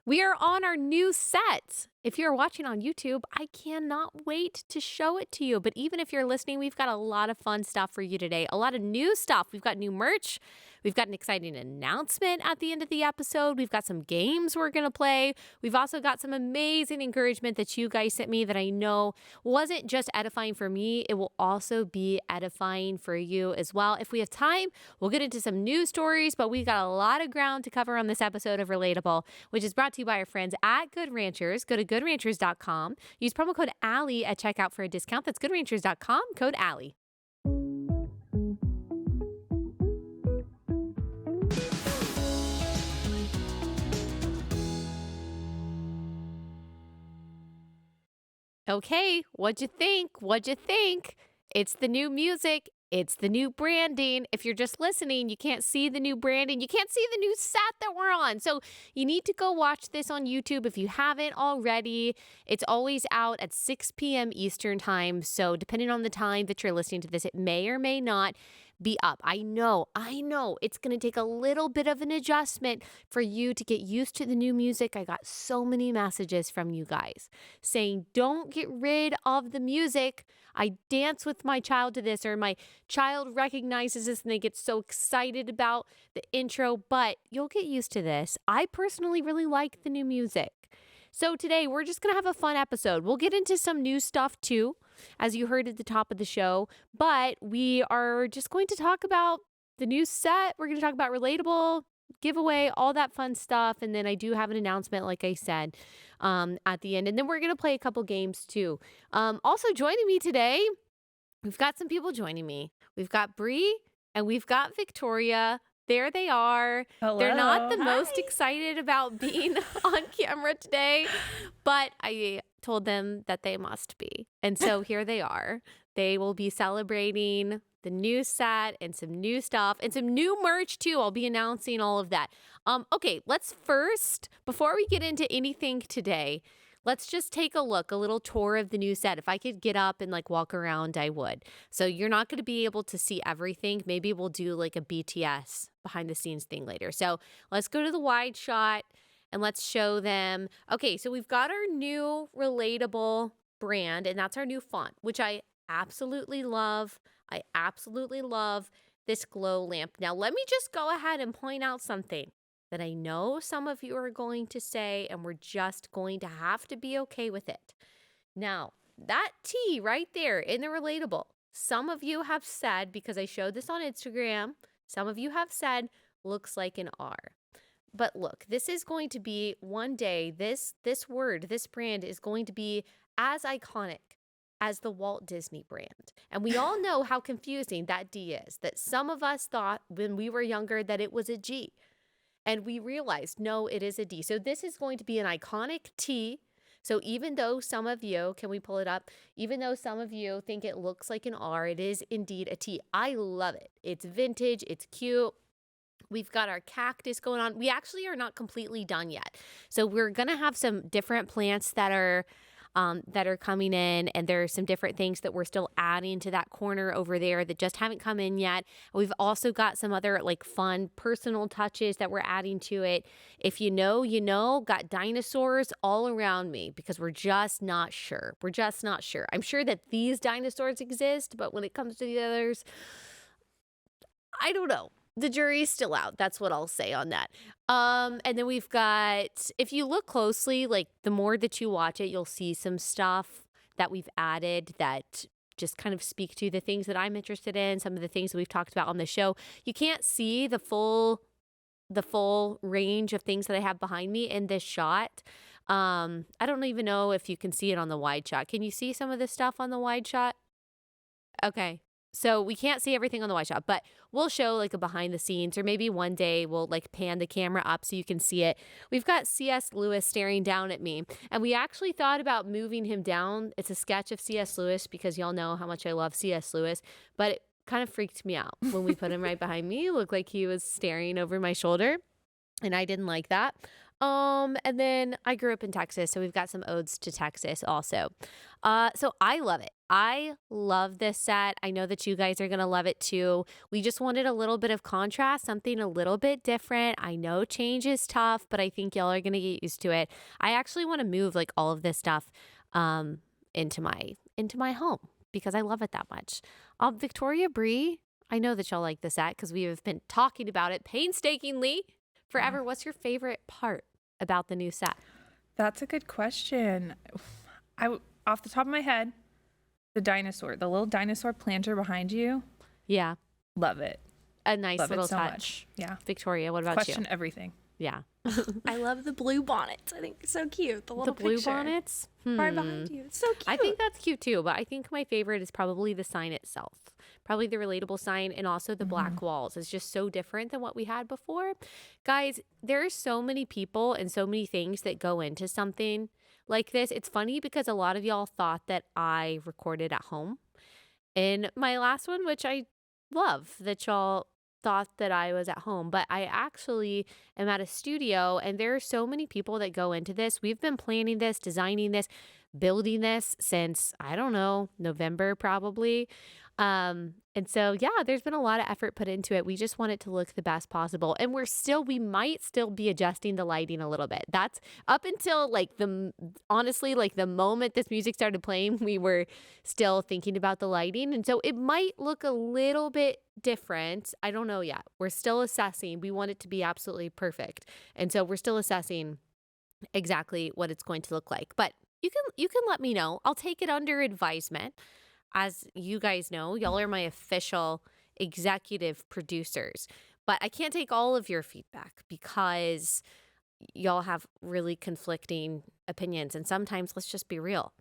We are on our new set. If you're watching on YouTube, I cannot wait to show it to you. But even if you're listening, we've got a lot of fun stuff for you today. A lot of new stuff. We've got new merch. We've got an exciting announcement at the end of the episode. We've got some games we're going to play. We've also got some amazing encouragement that you guys sent me that I know wasn't just edifying for me. It will also be edifying for you as well. If we have time, we'll get into some news stories, but we got a lot of ground to cover on this episode of Relatable, which is brought to you by our friends at Good Ranchers. Go to goodranchers.com. Use promo code Allie at checkout for a discount. That's goodranchers.com, code Allie. Okay, what'd you think? What'd you think? It's the new music. It's the new branding. If you're just listening, you can't see the new branding. You can't see the new set that we're on. So you need to go watch this on YouTube if you haven't already. It's always out at 6 p.m. Eastern time. So depending on the time that you're listening to this, it may or may not be up. I know. It's going to take a little bit of an adjustment for you to get used to the new music. I got so many messages from you guys saying, don't get rid of the music. I dance with my child to this, or my child recognizes this and they get so excited about the intro, but you'll get used to this. I personally really like the new music. So today we're just going to have a fun episode. We'll get into some new stuff too, as you heard at the top of the show, but we are just going to talk about the new set. We're going to talk about Relatable, giveaway, all that fun stuff. And then I do have an announcement, like I said, at the end. And then we're going to play a couple games too. Also joining me today, we've got some people joining me. We've got Bree and we've got Victoria. There they are. Hello. They're not the Hi. most excited about being on camera today, but I told them that they must be. And so here they are. They will be celebrating the new set and some new stuff and some new merch too. I'll be announcing all of that. Okay, let's first, before we get into anything today, let's just take a little tour of the new set. If I could get up and walk around, I would. So you're not going to be able to see everything. Maybe we'll do a BTS behind the scenes thing later. So let's go to the wide shot and let's show them. Okay, so we've got our new Relatable brand, and that's our new font, which I absolutely love. I absolutely love this glow lamp. Now, let me just go ahead and point out something that I know some of you are going to say, and we're just going to have to be okay with it. Now, that T right there in the Relatable, some of you have said, because I showed this on Instagram, some of you have said, looks like an R. But look, this is going to be one day, this word, this brand is going to be as iconic as the Walt Disney brand. And we all know how confusing that D is, that some of us thought when we were younger that it was a G. And we realized, no, it is a D. So this is going to be an iconic T. So even though some of you, can we pull it up? Even though some of you think it looks like an R, it is indeed a T. I love it. It's vintage. It's cute. We've got our cactus going on. We actually are not completely done yet. So we're going to have some different plants that are coming in, and there are some different things that we're still adding to that corner over there that just haven't come in yet. We've also got some other fun personal touches that we're adding to it. If you know, you know, got dinosaurs all around me because we're just not sure. I'm sure that these dinosaurs exist, but when it comes to the others, I don't know. The jury's still out. That's what I'll say on that. And then we've got, if you look closely, the more that you watch it, you'll see some stuff that we've added that just kind of speak to the things that I'm interested in, some of the things that we've talked about on the show. You can't see the full range of things that I have behind me in this shot. I don't even know if you can see it on the wide shot. Can you see some of this stuff on the wide shot? Okay. So we can't see everything on the wide shot, but we'll show a behind the scenes, or maybe one day we'll pan the camera up so you can see it. We've got C.S. Lewis staring down at me, and we actually thought about moving him down. It's a sketch of C.S. Lewis because y'all know how much I love C.S. Lewis, but it kind of freaked me out when we put him right behind me. It looked like he was staring over my shoulder, and I didn't like that. And then I grew up in Texas, so we've got some odes to Texas also. So I love it. I love this set. I know that you guys are going to love it too. We just wanted a little bit of contrast, something a little bit different. I know change is tough, but I think y'all are going to get used to it. I actually want to move like all of this stuff um into my home because I love it that much. Victoria Bree, I know that y'all like this set because we have been talking about it painstakingly forever. What's your favorite part about the new set? That's a good question. Off the top of my head, the little dinosaur planter behind you. Yeah. Love it. A nice Love little it so touch. much. Yeah. Victoria, what about Question you? everything. Yeah. I love the blue bonnets. I think it's so cute. The little blue picture bonnets? right behind you. It's so cute. I think that's cute too, but I think my favorite is probably the sign itself. Probably the relatable sign and also the black walls. It's just so different than what we had before. Guys, there are so many people and so many things that go into something like this. It's funny because a lot of y'all thought that I recorded at home in my last one, which I love that y'all thought that I was at home, but I actually am at a studio and there are so many people that go into this. We've been planning this, designing this, building this since, I don't know, November probably. And so, yeah, there's been a lot of effort put into it. We just want it to look the best possible. And we might still be adjusting the lighting a little bit. That's up until honestly, like the moment this music started playing, we were still thinking about the lighting. And so it might look a little bit different. I don't know yet. We're still assessing. We want it to be absolutely perfect. And so we're still assessing exactly what it's going to look like. But you can let me know. I'll take it under advisement. As you guys know, y'all are my official executive producers. But I can't take all of your feedback because y'all have really conflicting opinions. And sometimes, let's just be real,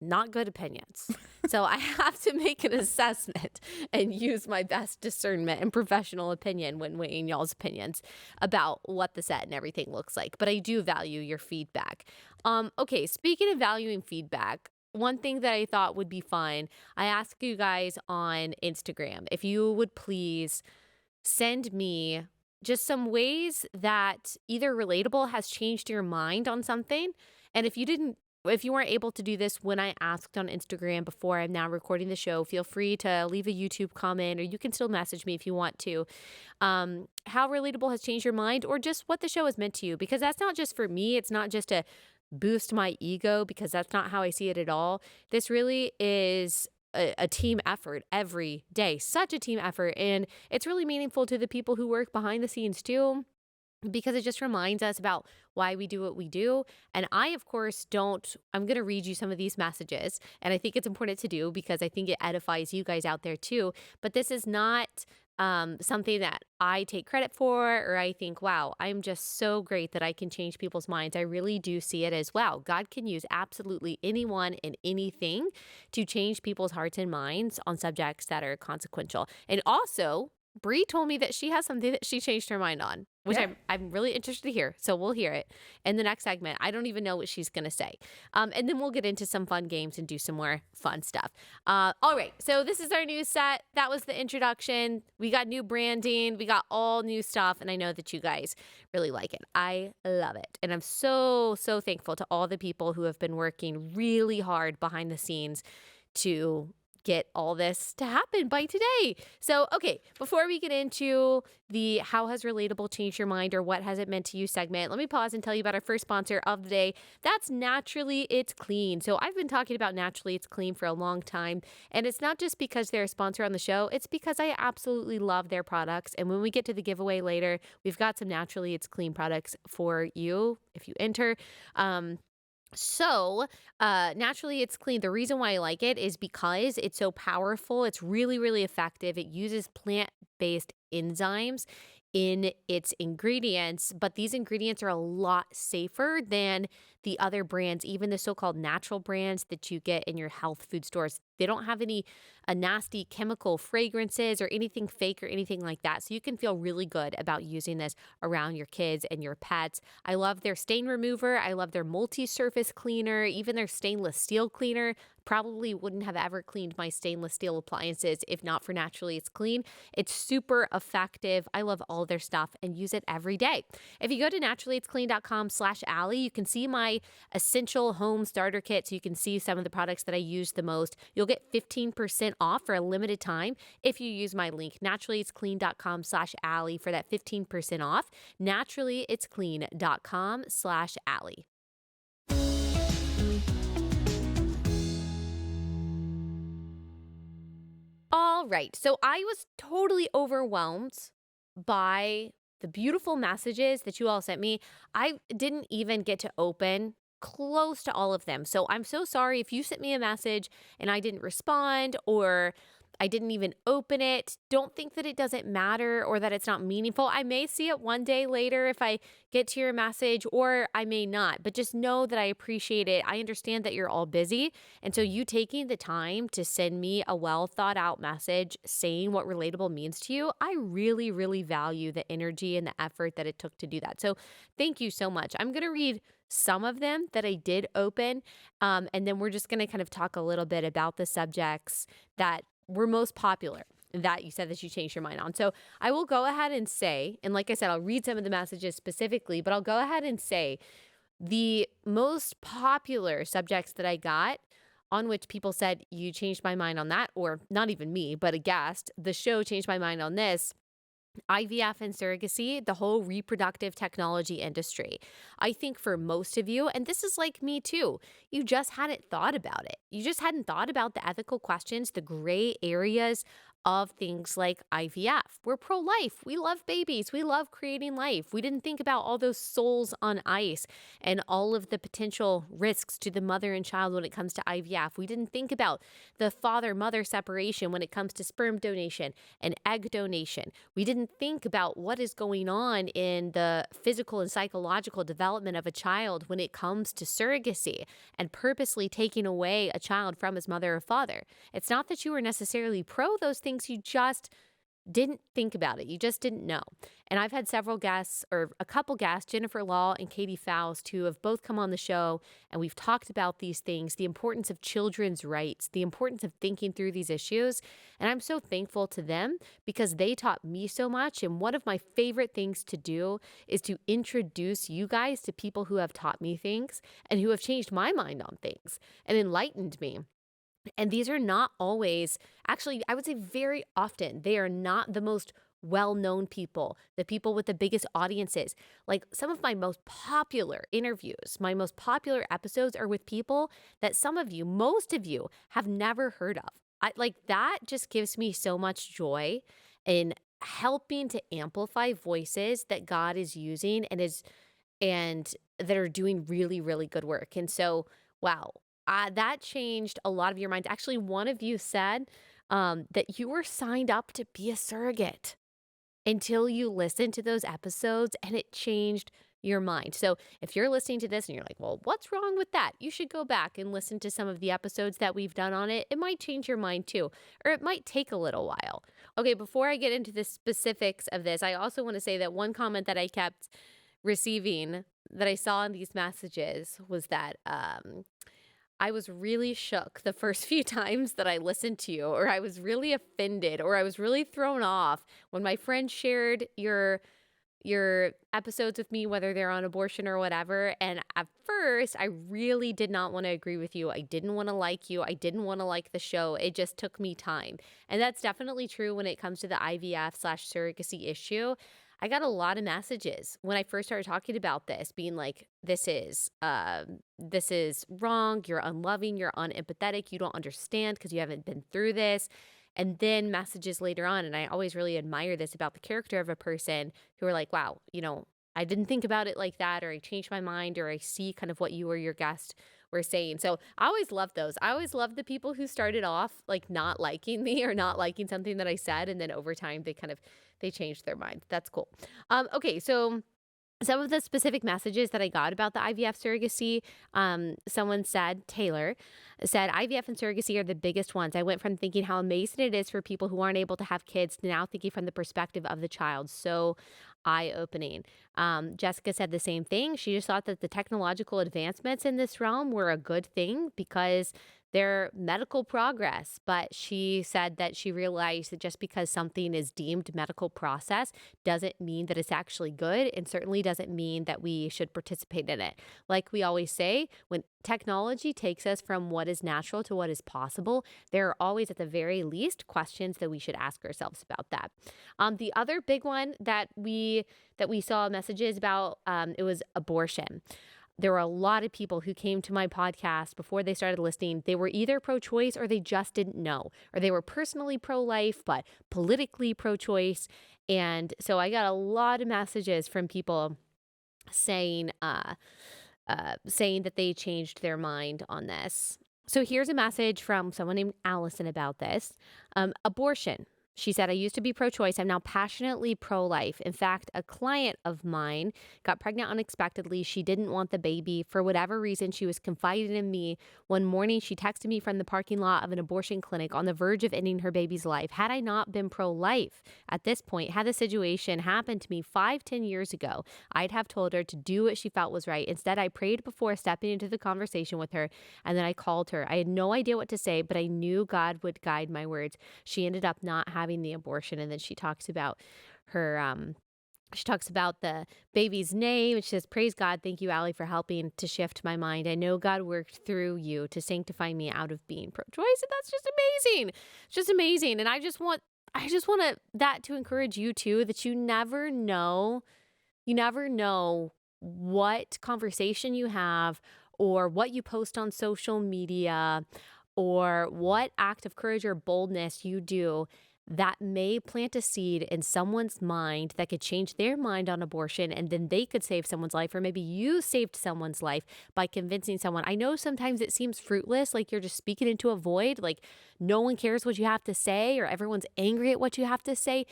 not good opinions. So I have to make an assessment and use my best discernment and professional opinion when weighing y'all's opinions about what the set and everything looks like. But I do value your feedback. Okay, speaking of valuing feedback, one thing that I thought would be fun, I asked you guys on Instagram if you would please send me just some ways that either Relatable has changed your mind on something. And if you weren't able to do this when I asked on Instagram before I'm now recording the show, feel free to leave a YouTube comment or you can still message me if you want to. How Relatable has changed your mind or just what the show has meant to you. Because that's not just for me. It's not just to boost my ego because that's not how I see it at all. This really is a team effort every day, such a team effort. And it's really meaningful to the people who work behind the scenes too, because it just reminds us about why we do what we do. And I, of course, I'm going to read you some of these messages. And I think it's important to do because I think it edifies you guys out there too. But this is not something that I take credit for, or I think, wow, I'm just so great that I can change people's minds. I really do see it as, wow, God can use absolutely anyone and anything to change people's hearts and minds on subjects that are consequential. And also, Bree told me that she has something that she changed her mind on, which I'm really interested to hear. So we'll hear it in the next segment. I don't even know what she's going to say. And then we'll get into some fun games and do some more fun stuff. All right. So this is our new set. That was the introduction. We got new branding. We got all new stuff. And I know that you guys really like it. I love it. And I'm so, so thankful to all the people who have been working really hard behind the scenes to get all this to happen by today. So, okay, before we get into the how has Relatable changed your mind or what has it meant to you segment, let me pause and tell you about our first sponsor of the day. That's Naturally It's Clean. So I've been talking about Naturally It's Clean for a long time, and it's not just because they're a sponsor on the show, it's because I absolutely love their products. And when we get to the giveaway later, we've got some Naturally It's Clean products for you if you enter. Naturally It's Clean. The reason why I like it is because it's so powerful. It's really, really effective. It uses plant-based enzymes in its ingredients, but these ingredients are a lot safer than the other brands, even the so-called natural brands that you get in your health food stores. They don't have any nasty chemical fragrances or anything fake or anything like that. So you can feel really good about using this around your kids and your pets. I love their stain remover. I love their multi-surface cleaner, even their stainless steel cleaner. probably wouldn't have ever cleaned my stainless steel appliances if not for Naturally It's Clean. It's super effective. I love all their stuff and use it every day. If you go to naturallyitsclean.com/Allie, you can see my essential home starter kit. So you can see some of the products that I use the most. You'll get 15% off for a limited time if you use my link, naturallyitsclean.com/Allie, for that 15% off. Naturallyitsclean.com/Allie. All right. So I was totally overwhelmed by the beautiful messages that you all sent me. I didn't even get to open close to all of them. So I'm so sorry if you sent me a message and I didn't respond, or I didn't even open it. Don't think that it doesn't matter or that it's not meaningful. I may see it one day later if I get to your message, or I may not, but just know that I appreciate it. I understand that you're all busy. And so you taking the time to send me a well thought out message saying what relatable means to you, I really, really value the energy and the effort that it took to do that. So thank you so much. I'm going to read some of them that I did open. And then we're just going to kind of talk a little bit about the subjects that were most popular that you said that you changed your mind on. So I will go ahead and say, and like I said, I'll read some of the messages specifically, but I'll go ahead and say the most popular subjects that I got on which people said you changed my mind on that, or not even me, but a guest, the show changed my mind on this. IVF and surrogacy, the whole reproductive technology industry. I think for most of you, and this is like me too, you just hadn't thought about it. You just hadn't thought about the ethical questions, the gray areas of things like IVF. We're pro-life. We love babies. We love creating life. We didn't think about all those souls on ice and all of the potential risks to the mother and child when it comes to IVF. We didn't think about the father-mother separation when it comes to sperm donation and egg donation. We didn't think about what is going on in the physical and psychological development of a child when it comes to surrogacy and purposely taking away a child from his mother or father. It's not that you were necessarily pro those things, you just didn't think about it. You just didn't know. And I've had several guests, or a couple guests, Jennifer Law and Katie Faust, who have both come on the show, and we've talked about these things, the importance of children's rights, the importance of thinking through these issues. And I'm so thankful to them because they taught me so much. And one of my favorite things to do is to introduce you guys to people who have taught me things and who have changed my mind on things and enlightened me. And these are not always, actually, I would say very often, they are not the most well-known people, the people with the biggest audiences. Like some of my most popular interviews, my most popular episodes are with people that some of you, most of you, have never heard of. That just gives me so much joy in helping to amplify voices that God is using and that are doing really, really good work. And so, wow. That changed a lot of your minds. Actually, one of you said that you were signed up to be a surrogate until you listened to those episodes, and it changed your mind. So if you're listening to this and you're like, well, what's wrong with that? You should go back and listen to some of the episodes that we've done on it. It might change your mind too, or it might take a little while. Okay, before I get into the specifics of this, I also want to say that one comment that I kept receiving that I saw in these messages was that I was really shook the first few times that I listened to you, or I was really offended, or I was really thrown off when my friend shared your episodes with me, whether they're on abortion or whatever. And at first, I really did not want to agree with you. I didn't want to like you. I didn't want to like the show. It just took me time. And that's definitely true when it comes to the IVF/surrogacy issue. I got a lot of messages when I first started talking about this, being like, this is wrong, you're unloving, you're unempathetic, you don't understand because you haven't been through this. And then messages later on, and I always really admire this about the character of a person who are like, wow, I didn't think about it like that, or I changed my mind, or I see kind of what you or your guest were saying. So I always love those. I always love the people who started off like not liking me or not liking something that I said, and then over time they changed their mind. That's cool. Okay, so some of the specific messages that I got about the IVF surrogacy, someone said, Taylor said, IVF and surrogacy are the biggest ones. I went from thinking how amazing it is for people who aren't able to have kids to now thinking from the perspective of the child. So eye-opening. Jessica said the same thing. She just thought that the technological advancements in this realm were a good thing because their medical progress. But she said that she realized that just because something is deemed medical process doesn't mean that it's actually good, and certainly doesn't mean that we should participate in it. Like we always say, when technology takes us from what is natural to what is possible, there are always, at the very least, questions that we should ask ourselves about that. The other big one that we saw messages about, it was abortion. There were a lot of people who came to my podcast before they started listening. They were either pro-choice or they just didn't know, or they were personally pro-life but politically pro-choice. And so I got a lot of messages from people saying that they changed their mind on this. So here's a message from someone named Allison about this. Abortion. She said, I used to be pro-choice. I'm now passionately pro-life. In fact, a client of mine got pregnant unexpectedly. She didn't want the baby. For whatever reason, she was confiding in me. One morning, she texted me from the parking lot of an abortion clinic on the verge of ending her baby's life. Had I not been pro-life at this point, had the situation happened to me 5-10 years ago, I'd have told her to do what she felt was right. Instead, I prayed before stepping into the conversation with her, and then I called her. I had no idea what to say, but I knew God would guide my words. She ended up not having the abortion. And then she talks about the baby's name. She says, praise God. Thank you, Allie, for helping to shift my mind. I know God worked through you to sanctify me out of being pro-choice. And that's just amazing. It's just amazing. And I just want that to encourage you too, that you never know what conversation you have, or what you post on social media, or what act of courage or boldness you do that may plant a seed in someone's mind that could change their mind on abortion, and then they could save someone's life. Or maybe you saved someone's life by convincing someone. I know sometimes it seems fruitless, like you're just speaking into a void, like no one cares what you have to say, or everyone's angry at what you have to say.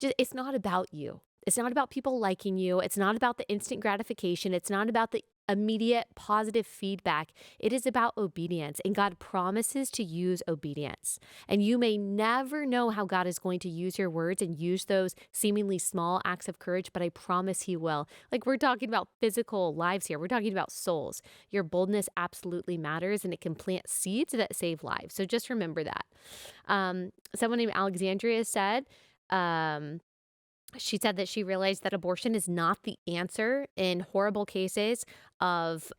It's not about you. It's not about people liking you. It's not about the instant gratification. It's not about the immediate positive feedback. It is about obedience, and God promises to use obedience. And you may never know how God is going to use your words and use those seemingly small acts of courage, but I promise He will. Like, we're talking about physical lives here. We're talking about souls. Your boldness absolutely matters, and it can plant seeds that save lives. So just remember that. Someone named Alexandria said, she said that she realized that abortion is not the answer in horrible cases of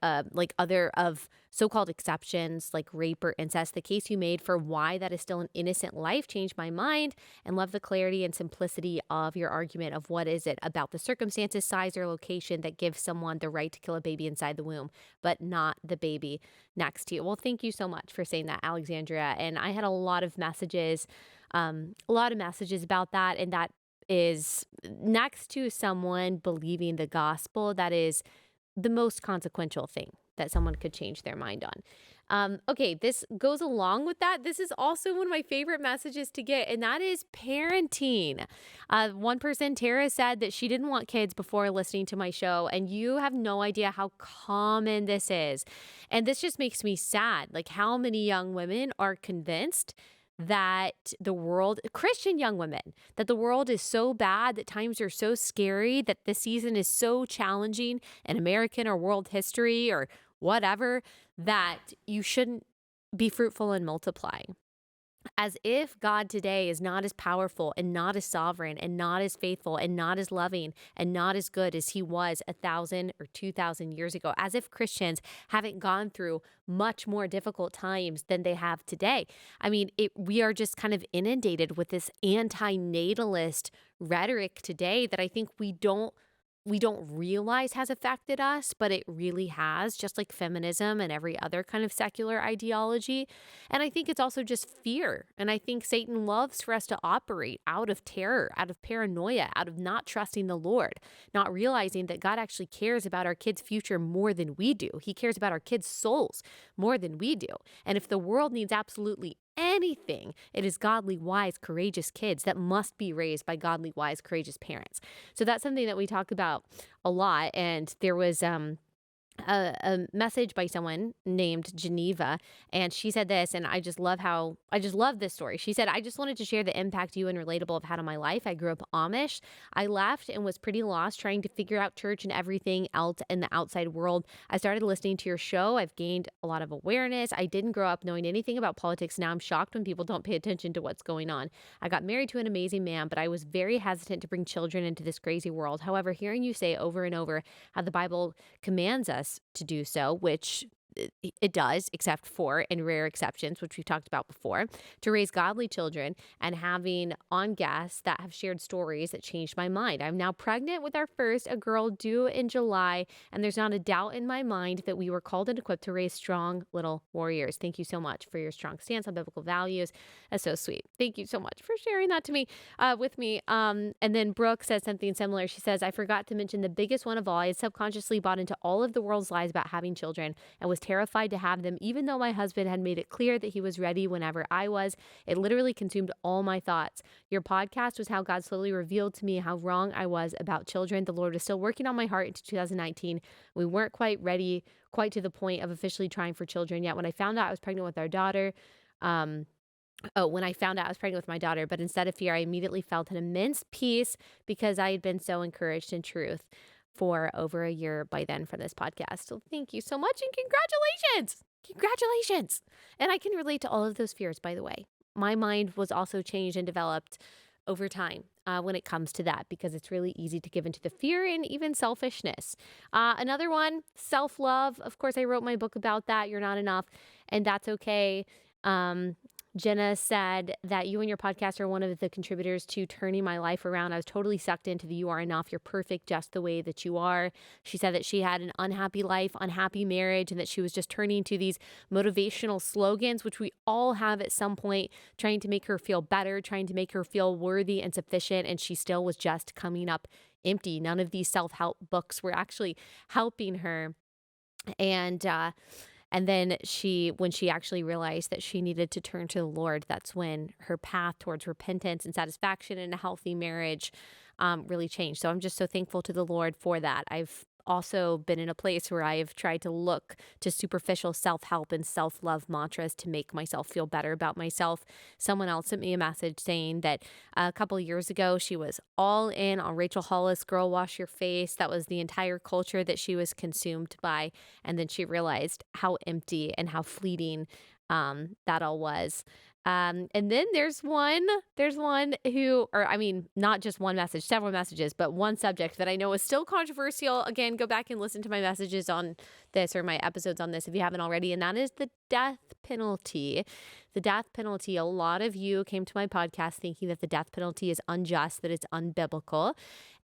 so-called exceptions like rape or incest. The case you made for why that is still an innocent life changed my mind, and love the clarity and simplicity of your argument of what is it about the circumstances, size, or location that gives someone the right to kill a baby inside the womb, but not the baby next to you. Well, thank you so much for saying that, Alexandria. And I had a lot of messages about that, and that is next to someone believing the gospel, that is the most consequential thing that someone could change their mind on. Okay, this goes along with that. This is also one of my favorite messages to get, and that is parenting. One person, Tara, said that she didn't want kids before listening to my show, and you have no idea how common this is. And this just makes me sad. Like, how many young women are convinced that the world, Christian young women, that the world is so bad, that times are so scary, that this season is so challenging in American or world history or whatever, that you shouldn't be fruitful and multiplying. As if God today is not as powerful and not as sovereign and not as faithful and not as loving and not as good as He was 1,000 or 2,000 years ago. As if Christians haven't gone through much more difficult times than they have today. I mean, we are just kind of inundated with this anti-natalist rhetoric today that I think we don't realize has affected us, but it really has, just like feminism and every other kind of secular ideology. And I think it's also just fear. And I think Satan loves for us to operate out of terror, out of paranoia, out of not trusting the Lord, not realizing that God actually cares about our kids' future more than we do. He cares about our kids' souls more than we do. And if the world needs absolutely anything, it is godly, wise, courageous kids that must be raised by godly, wise, courageous parents. So that's something that we talk about a lot. And there was a message by someone named Geneva, and she said this, and I just love this story. She said, I just wanted to share the impact you and Relatable have had on my life. I grew up Amish. I left and was pretty lost trying to figure out church and everything else in the outside world. I started listening to your show. I've gained a lot of awareness. I didn't grow up knowing anything about politics. Now I'm shocked when people don't pay attention to what's going on. I got married to an amazing man, but I was very hesitant to bring children into this crazy world. However, hearing you say over and over how the Bible commands us to do so, which it does, except for in rare exceptions, which we've talked about before, to raise godly children, and having on guests that have shared stories that changed my mind. I'm now pregnant with our first, a girl due in July, and there's not a doubt in my mind that we were called and equipped to raise strong little warriors. Thank you so much for your strong stance on biblical values. That's so sweet. Thank you so much for sharing that to me, with me. And then Brooke says something similar. She says, I forgot to mention the biggest one of all. I had subconsciously bought into all of the world's lies about having children and was terrified to have them, even though my husband had made it clear that he was ready whenever I was. It literally consumed all my thoughts. Your podcast was how God slowly revealed to me how wrong I was about children. The Lord was still working on my heart into 2019. We weren't quite ready, quite to the point of officially trying for children yet. When I found out I was pregnant with our daughter, when I found out I was pregnant with my daughter, but instead of fear, I immediately felt an immense peace because I had been so encouraged in truth for over a year by then from this podcast. So thank you so much and congratulations. Congratulations. And I can relate to all of those fears, by the way. My mind was also changed and developed over time when it comes to that, because it's really easy to give into the fear and even selfishness. Another one, self-love. Of course, I wrote my book about that. You're not enough, and that's okay. Jenna said that you and your podcast are one of the contributors to turning my life around. I was totally sucked into the you are enough, you're perfect just the way that you are. She said that she had an unhappy life, unhappy marriage, and that she was just turning to these motivational slogans, which we all have at some point, trying to make her feel better, trying to make her feel worthy and sufficient, and she still was just coming up empty. None of these self-help books were actually helping her. And then when she actually realized that she needed to turn to the Lord, that's when her path towards repentance and satisfaction in a healthy marriage really changed. So I'm just so thankful to the Lord for that. I've also been in a place where I've tried to look to superficial self-help and self-love mantras to make myself feel better about myself. Someone else sent me a message saying that a couple of years ago, she was all in on Rachel Hollis' Girl Wash Your Face. That was the entire culture that she was consumed by. And then she realized how empty and how fleeting that all was. And then there's one who, or I mean, not just one message, several messages, but one subject that I know is still controversial. Again, go back and listen to my messages on this, or my episodes on this if you haven't already. And that is the death penalty. The death penalty. A lot of you came to my podcast thinking that the death penalty is unjust, that it's unbiblical.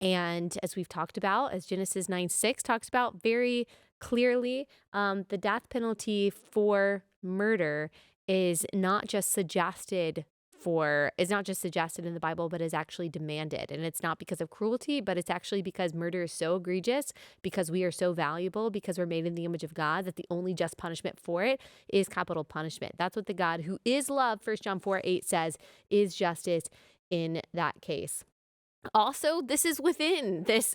And as we've talked about, as Genesis 9:6 talks about very clearly, the death penalty for murder is not just suggested in the Bible, but is actually demanded. And it's not because of cruelty, but it's actually because murder is so egregious, because we are so valuable, because we're made in the image of God, that the only just punishment for it is capital punishment. That's what the God who is love, 1 John 4:8 says, is justice in that case. Also, this is within this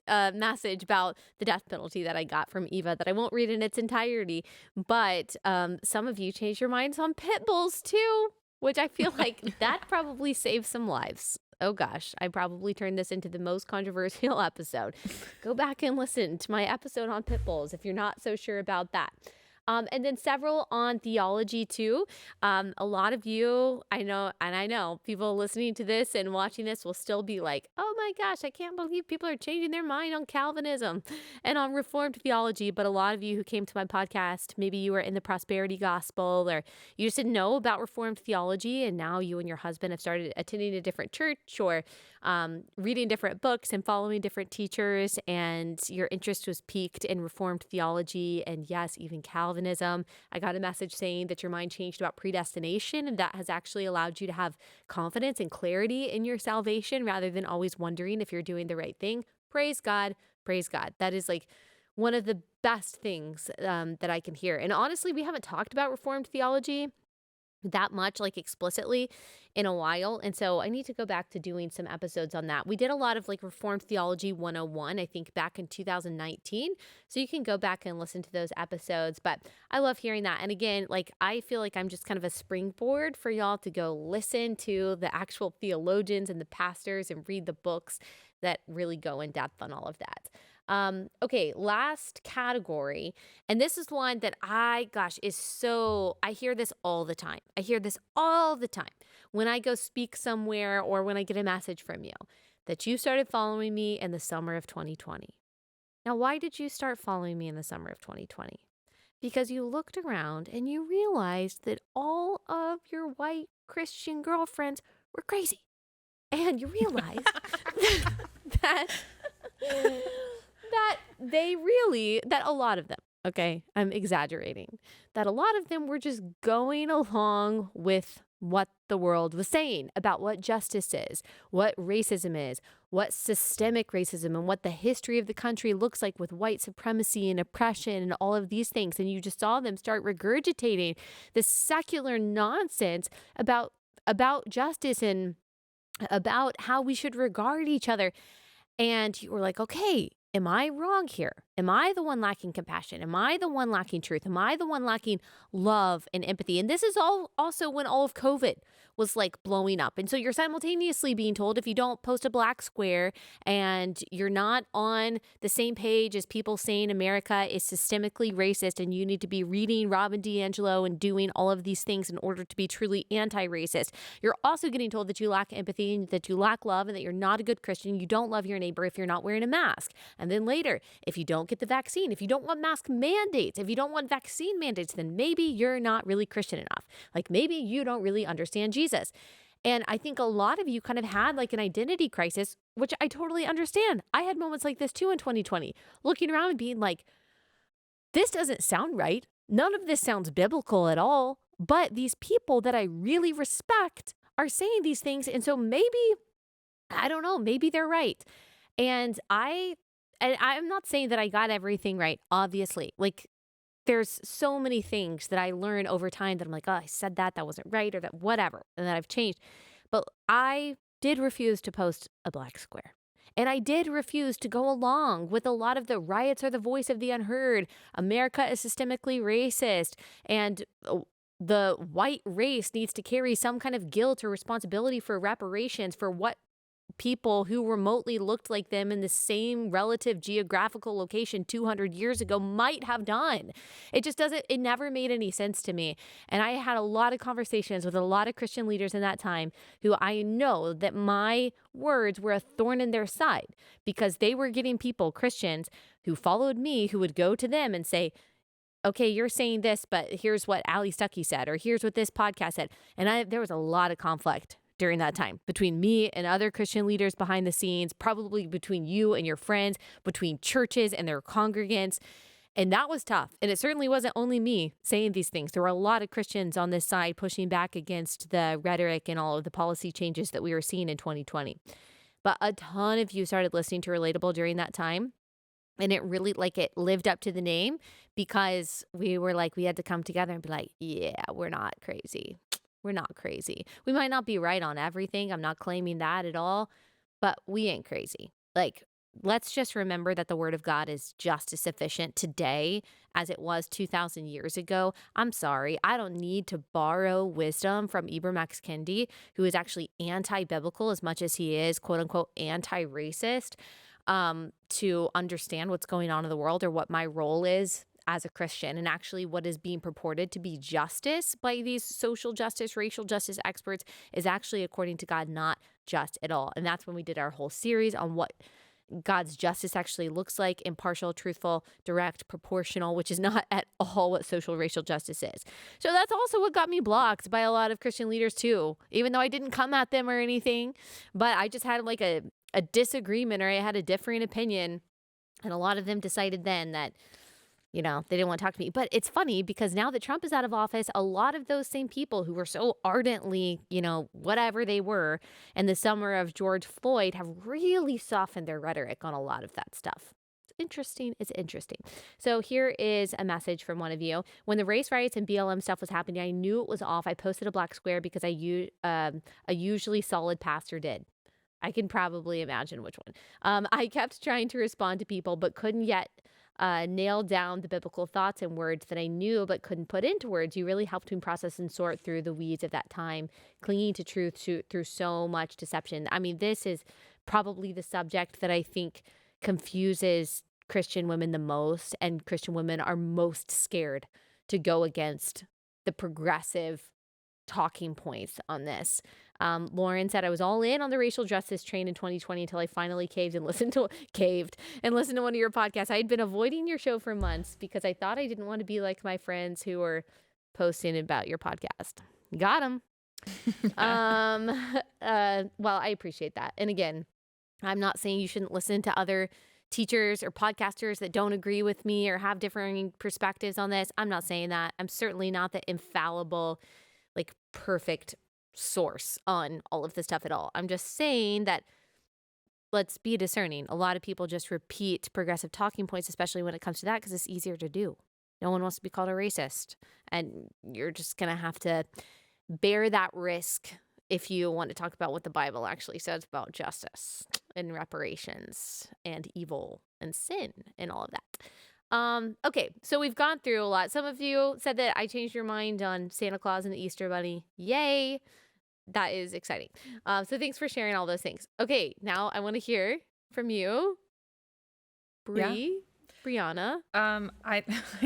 message about the death penalty that I got from Eva that I won't read in its entirety. But some of you changed your minds on pit bulls too, which I feel like that probably saved some lives. Oh gosh, I probably turned this into the most controversial episode. Go back and listen to my episode on pit bulls if you're not so sure about that. And then several on theology too. A lot of you, I know people listening to this and watching this will still be like, oh my gosh, I can't believe people are changing their mind on Calvinism and on Reformed theology. But a lot of you who came to my podcast, maybe you were in the prosperity gospel, or you just didn't know about Reformed theology, and now you and your husband have started attending a different church, or reading different books and following different teachers, and your interest was piqued in Reformed theology, and yes, even Calvinism. I got a message saying that your mind changed about predestination, and that has actually allowed you to have confidence and clarity in your salvation rather than always wondering if you're doing the right thing. Praise God. Praise God. That is like one of the best things that I can hear. And honestly, we haven't talked about Reformed theology that much, like explicitly, in a while. And so I need to go back to doing some episodes on that. We did a lot of like Reformed Theology 101, I think back in 2019. So you can go back and listen to those episodes. But I love hearing that. And again, like I feel like I'm just kind of a springboard for y'all to go listen to the actual theologians and the pastors and read the books that really go in depth on all of that. Okay, last category. And this is one that I hear this all the time. I hear this all the time when I go speak somewhere or when I get a message from you that you started following me in the summer of 2020. Now, why did you start following me in the summer of 2020? Because you looked around and you realized that all of your white Christian girlfriends were crazy. And you realized that that a lot of them, okay, I'm exaggerating, that a lot of them were just going along with what the world was saying about what justice is, what racism is, what systemic racism and what the history of the country looks like with white supremacy and oppression and all of these things. And you just saw them start regurgitating this secular nonsense about justice and about how we should regard each other. And you were like, okay, am I wrong here? Am I the one lacking compassion? Am I the one lacking truth? Am I the one lacking love and empathy? And this is all also when all of COVID was like blowing up. And so you're simultaneously being told if you don't post a black square and you're not on the same page as people saying America is systemically racist and you need to be reading Robin DiAngelo and doing all of these things in order to be truly anti-racist. You're also getting told that you lack empathy and that you lack love and that you're not a good Christian. You don't love your neighbor if you're not wearing a mask. And then later, if you don't get the vaccine, if you don't want mask mandates, if you don't want vaccine mandates, then maybe you're not really Christian enough. Like maybe you don't really understand Jesus. And I think a lot of you kind of had like an identity crisis, which I totally understand. I had moments like this too in 2020, looking around and being like, this doesn't sound right. None of this sounds biblical at all. But these people that I really respect are saying these things. And so maybe, I don't know, maybe they're right. And I'm not saying that I got everything right, obviously. Like, there's so many things that I learn over time that I'm like, oh, I said that wasn't right, or that whatever, and that I've changed. But I did refuse to post a black square. And I did refuse to go along with a lot of the riots are the voice of the unheard. America is systemically racist. And the white race needs to carry some kind of guilt or responsibility for reparations for what people who remotely looked like them in the same relative geographical location 200 years ago might have done. It never made any sense to me. And I had a lot of conversations with a lot of Christian leaders in that time who I know that my words were a thorn in their side because they were getting people, Christians, who followed me, who would go to them and say, okay, you're saying this, but here's what Allie Stuckey said, or here's what this podcast said. And there was a lot of conflict during that time between me and other Christian leaders behind the scenes, probably between you and your friends, between churches and their congregants. And that was tough. And it certainly wasn't only me saying these things. There were a lot of Christians on this side pushing back against the rhetoric and all of the policy changes that we were seeing in 2020. But a ton of you started listening to Relatable during that time. And it really, like, it lived up to the name because we were like, we had to come together and be like, yeah, we're not crazy. We're not crazy. We might not be right on everything. I'm not claiming that at all, but we ain't crazy. Like, let's just remember that the word of God is just as sufficient today as it was 2,000 years ago. I'm sorry. I don't need to borrow wisdom from Ibram X. Kendi, who is actually anti-biblical as much as he is, quote unquote, anti-racist, to understand what's going on in the world or what my role is as a Christian, and actually what is being purported to be justice by these social justice, racial justice experts is actually, according to God, not just at all. And that's when we did our whole series on what God's justice actually looks like: impartial, truthful, direct, proportional, which is not at all what social racial justice is. So that's also what got me blocked by a lot of Christian leaders too, even though I didn't come at them or anything, but I just had like a disagreement, or I had a differing opinion. And a lot of them decided then that, you know, they didn't want to talk to me. But it's funny because now that Trump is out of office, a lot of those same people who were so ardently, you know, whatever they were in the summer of George Floyd have really softened their rhetoric on a lot of that stuff. interesting. It's interesting. So here is a message from one of you. When the race riots and BLM stuff was happening, I knew it was off. I posted a black square because a usually solid pastor did. I can probably imagine which one. I kept trying to respond to people, but couldn't yet nail down the biblical thoughts and words that I knew but couldn't put into words. You really helped me process and sort through the weeds of that time, clinging to truth through so much deception. I mean, this is probably the subject that I think confuses Christian women the most, and Christian women are most scared to go against the progressive talking points on this. Lauren said, I was all in on the racial justice train in 2020 until I finally caved and listened to one of your podcasts. I had been avoiding your show for months because I thought I didn't want to be like my friends who were posting about your podcast. Got them. Well, I appreciate that. And again, I'm not saying you shouldn't listen to other teachers or podcasters that don't agree with me or have differing perspectives on this. I'm not saying that. I'm certainly not the infallible, like perfect source on all of this stuff at all. I'm just saying that let's be discerning. A lot of people just repeat progressive talking points, especially when it comes to that, because it's easier to do. No one wants to be called a racist. And you're just going to have to bear that risk if you want to talk about what the Bible actually says about justice and reparations and evil and sin and all of that. Okay, so we've gone through a lot. Some of you said that I changed your mind on Santa Claus and the Easter Bunny. Yay! That is exciting. So thanks for sharing all those things. Okay, now I want to hear from you, Brianna. I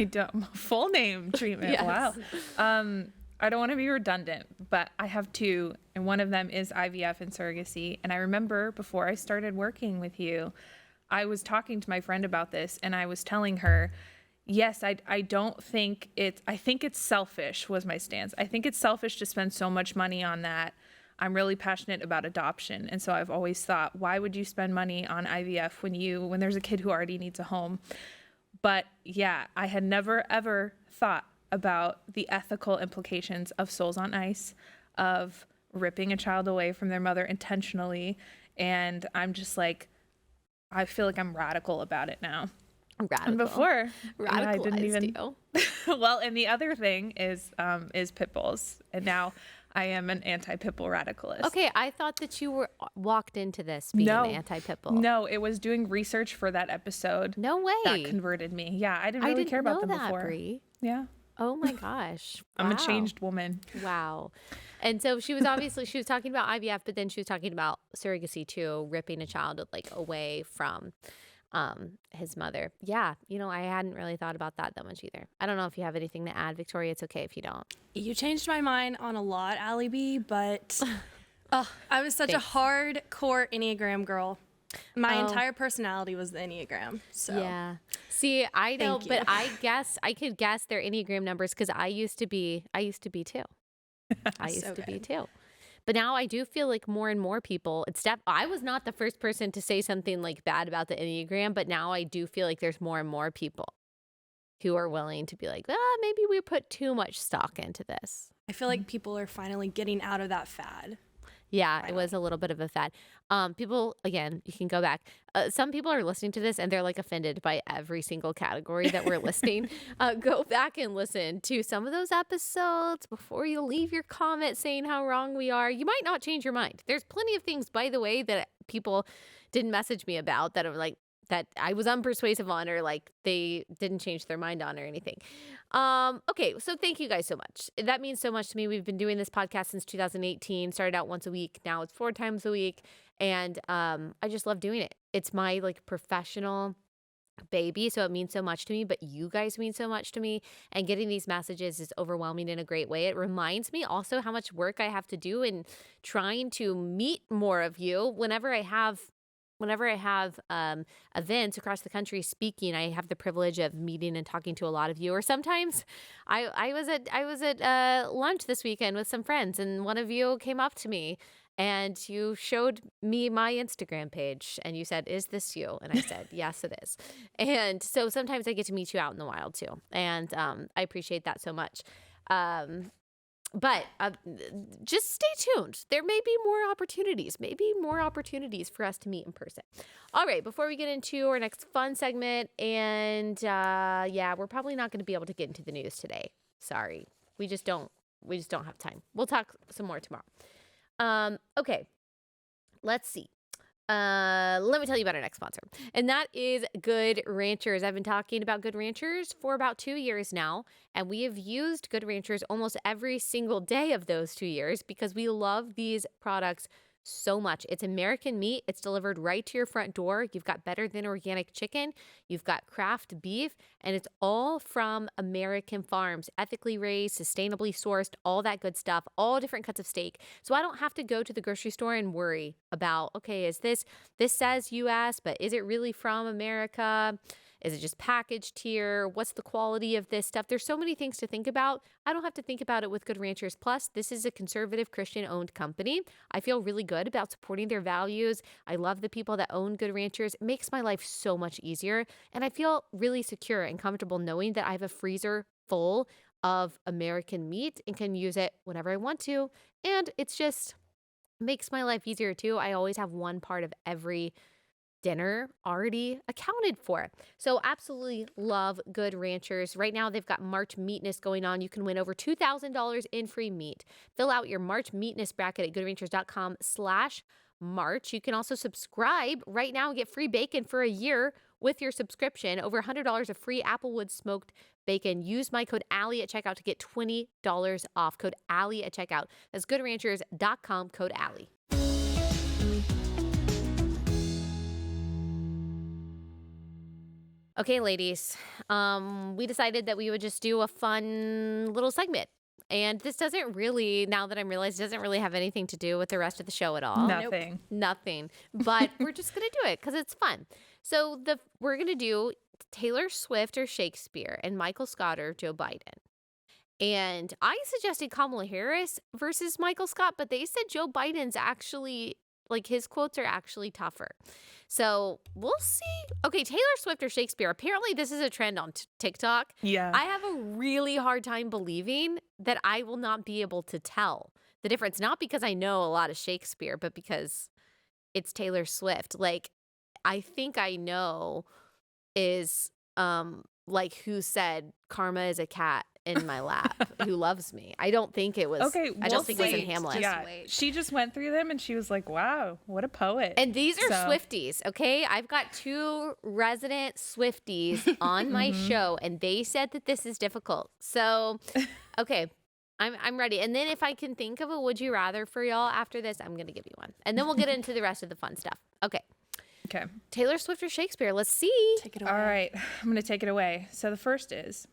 don't full name treatment. Yes. Wow. I don't want to be redundant, but I have two, and one of them is IVF and surrogacy. And I remember before I started working with you, I was talking to my friend about this, and I was telling her, yes, I don't think I think it's selfish was my stance. I think it's selfish to spend so much money on that. I'm really passionate about adoption. And so I've always thought, why would you spend money on IVF when there's a kid who already needs a home? But yeah, I had never, ever thought about the ethical implications of Souls on Ice, of ripping a child away from their mother intentionally. And I'm just like, I feel like I'm radical about it now. Radical. And before, I didn't even. Well, and the other thing is pit bulls, and now I am an anti-pit bull radicalist. Okay, I thought that you were walked into this being an anti-pit bull. No, it was doing research for that episode. No way. That converted me. Yeah, I didn't really care about them before. Brie. Yeah. Oh my gosh. I'm a changed woman. Wow. And so she was talking about IVF, but then she was talking about surrogacy too, ripping a child like away from his mother. Yeah, I hadn't really thought about that much either. I don't know if you have anything to add, Victoria. It's okay if you don't. You changed my mind on a lot, Allie B, but I was such a hardcore Enneagram girl. My entire personality was the Enneagram. So yeah. See, I know, but I could guess their Enneagram numbers because I used to be too. I used to be too. But now I do feel like more and more people, I was not the first person to say something like bad about the Enneagram, but now I do feel like there's more and more people who are willing to be like, maybe we put too much stock into this. I feel like people are finally getting out of that fad. Yeah, it was a little bit of a fad. People, again, you can go back. Some people are listening to this and they're like offended by every single category that we're listing. Go back and listen to some of those episodes before you leave your comment saying how wrong we are. You might not change your mind. There's plenty of things, by the way, that people didn't message me about that are like, that I was unpersuasive on, or like they didn't change their mind on or anything. Okay, so thank you guys so much. That means so much to me. We've been doing this podcast since 2018, started out once a week. Now it's 4 times a week. And I just love doing it. It's my like professional baby. So it means so much to me, but you guys mean so much to me. And getting these messages is overwhelming in a great way. It reminds me also how much work I have to do in trying to meet more of you whenever I have events across the country speaking. I have the privilege of meeting and talking to a lot of you. Or sometimes I was at lunch this weekend with some friends, and one of you came up to me and you showed me my Instagram page and you said, "Is this you?" And I said, "Yes, it is." And so sometimes I get to meet you out in the wild too. And I appreciate that so much. But just stay tuned. There may be more opportunities for us to meet in person. All right, before we get into our next fun segment, and we're probably not going to be able to get into the news today. Sorry, we just don't have time. We'll talk some more tomorrow. Okay, let's see. Let me tell you about our next sponsor, and that is Good Ranchers. I've been talking about Good Ranchers for about 2 years now, and we have used Good Ranchers almost every single day of those 2 years because we love these products so much. It's American meat. It's delivered right to your front door. You've got better than organic chicken. You've got craft beef, and it's all from American farms, ethically raised, sustainably sourced, all that good stuff, all different cuts of steak. So I don't have to go to the grocery store and worry about, okay, is this says US, but is it really from America? Is it just packaged here? What's the quality of this stuff? There's so many things to think about. I don't have to think about it with Good Ranchers. Plus, this is a conservative Christian-owned company. I feel really good about supporting their values. I love the people that own Good Ranchers. It makes my life so much easier. And I feel really secure and comfortable knowing that I have a freezer full of American meat and can use it whenever I want to. And it's just makes my life easier too. I always have one part of every dinner already accounted for. So absolutely love Good Ranchers. Right now they've got March Meatness going on. You can win over $2,000 in free meat. Fill out your March Meatness bracket at goodranchers.com/March. You can also subscribe right now and get free bacon for a year with your subscription. Over $100 of free Applewood smoked bacon. Use my code Allie at checkout to get $20 off. Code Allie at checkout. That's goodranchers.com, code Allie. Okay, ladies, we decided that we would just do a fun little segment. And this doesn't really, now that I'm realized, doesn't really have anything to do with the rest of the show at all. Nothing. Nope, nothing. But we're just going to do it because it's fun. So we're going to do Taylor Swift or Shakespeare and Michael Scott or Joe Biden. And I suggested Kamala Harris versus Michael Scott, but they said Joe Biden's actually, like, his quotes are actually tougher. So we'll see. Okay, Taylor Swift or Shakespeare. Apparently this is a trend on TikTok. Yeah. I have a really hard time believing that I will not be able to tell the difference. Not because I know a lot of Shakespeare, but because it's Taylor Swift. Like, I think I know is like who said karma is a cat in my lap who loves me. I don't think it was. Okay, I don't think it was in Hamlet. Yeah, she just went through them and she was like, "Wow, what a poet!" And these are Swifties, okay? I've got 2 resident Swifties on my show, and they said that this is difficult. So, okay, I'm ready. And then if I can think of a would you rather for y'all after this, I'm gonna give you one, and then we'll get into the rest of the fun stuff. Okay. Okay. Taylor Swift or Shakespeare? Let's see. Take it away. All right, I'm gonna take it away. So the first is,